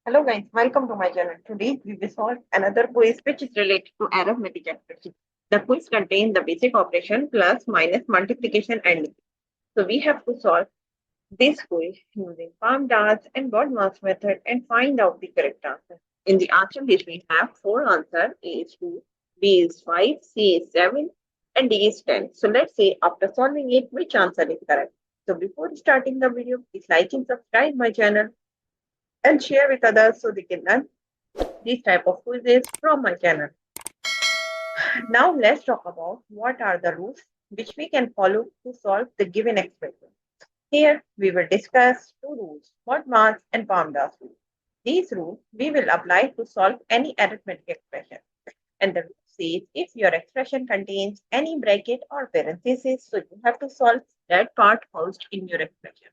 Hello guys, welcome to my channel. Today we will solve another quiz which is related to arithmetic expression. The quiz contains the basic operation plus minus multiplication and division. So we have to solve this quiz using palm dots and BODMAS method and find out the correct answer. In the answer list we have four answers. A is 2, B is 5, C is 7 and D is 10. So let's say after solving it which answer is correct. So before starting the video, please like and subscribe my channel and share with others so they can learn these type of quizzes from my channel. Now let's talk about what are the rules which we can follow to solve the given expression. Here we will discuss two rules, BODMAS and PAMDAS rule. These rules we will apply to solve any arithmetic expression. And the rule says if your expression contains any bracket or parenthesis, so you have to solve that part first in your expression.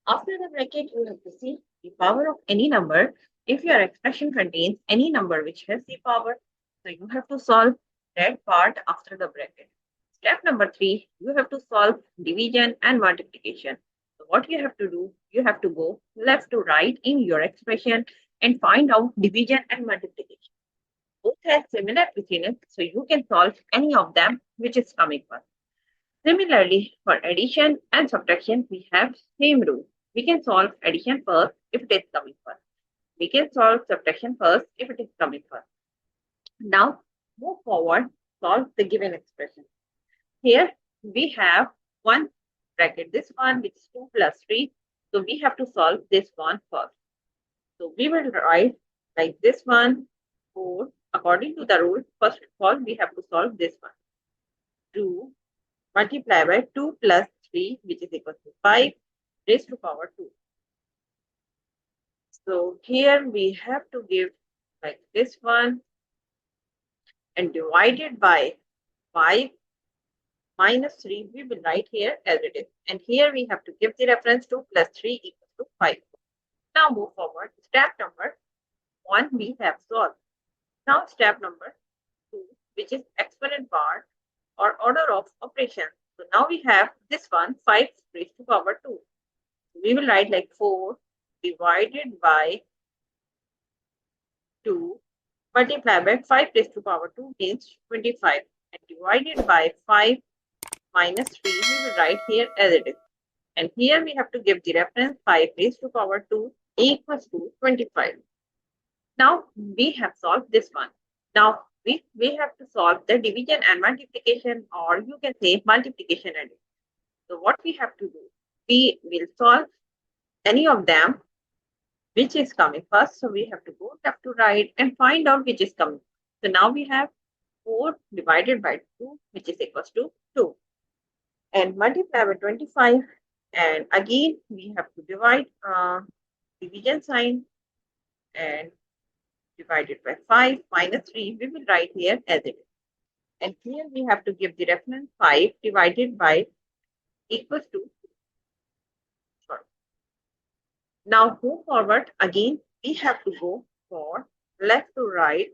After the bracket, you have to see the power of any number. If your expression contains any number which has the power, so you have to solve that part after the bracket. Step number 3, you have to solve division and multiplication. So what you have to do, you have to go left to right in your expression and find out division and multiplication. Both have similar precedence, so you can solve any of them which is coming first. Similarly, for addition and subtraction, we have same rule. We can solve addition first if it is coming first. We can solve subtraction first if it is coming first. Now, move forward, solve the given expression. Here, we have one bracket, this one which is 2 plus 3. So, we have to solve this one first. So, we will write like this one, 4. According to the rule, first of all, we have to solve this one. 2 multiply by 2 plus 3, which is equal to 5 raised to power 2. So here we have to give like this one and divided by 5 minus 3, we will write here as it is. And here we have to give the reference 2 plus 3 equals to 5. Now move forward. Step number 1 we have solved. Now step number 2, which is exponent part or order of operation. So now we have this one 5 raised to power 2. We will write like 4 divided by 2 multiplied by 5 raised to power 2 means 25 and divided by 5 minus 3 we will write here as it is. And here we have to give the reference 5 raised to power 2 equals to 25. Now we have solved this one. Now we have to solve the division and multiplication, or you can say multiplication and division. So what we have to do? We will solve any of them which is coming first. So we have to go left to right and find out which is coming. So now we have 4 divided by 2, which is equals to 2. And multiply by 25. And again, we have to divide division sign and divided by 5 minus 3, we will write here as it is. And here we have to give the reference 5 divided by equals to. Sorry. Now move forward. Again, we have to go for left to right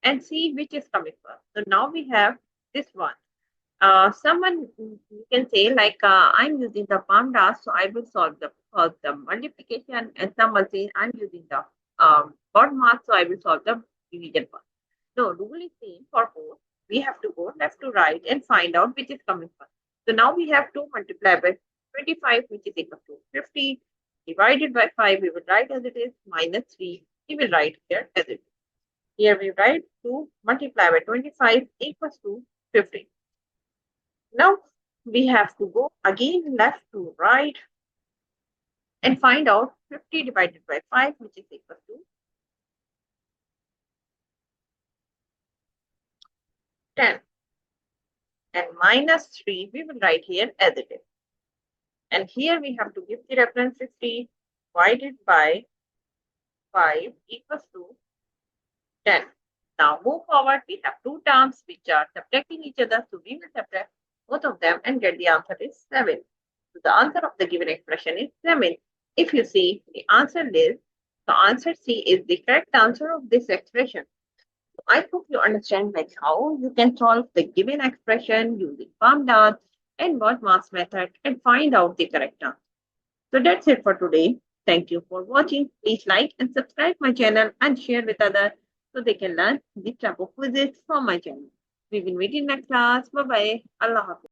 and see which is coming first. So now we have this one. Someone you can say like I'm using the PAMDAS, so I will solve the multiplication, and someone say I'm using the BODMAS, so I will solve the division first. No, rule is same for both. We have to go left to right and find out which is coming first. So now we have 2 multiplied by 25, which is equal to 50, divided by 5, we will write as it is, minus 3, we will write here as it is. Here we write 2 multiplied by 25 equals to 50. Now we have to go again left to right and find out 50 divided by 5, which is equal to 10. And minus 3, we will write here as it is. And here we have to give the reference 50 divided by 5 equals to 10. Now move forward. We have two terms which are subtracting each other. So we will subtract both of them and get the answer is 7. So the answer of the given expression is 7. If you see the answer list, the answer C is the correct answer of this expression. So I hope you understand like how you can solve the given expression using PAMDAS and BODMAS method and find out the correct answer. So that's it for today. Thank you for watching. Please like and subscribe my channel and share with others so they can learn this type of quizzes from my channel. We will meet in next class. Bye bye. Allah Hafiz.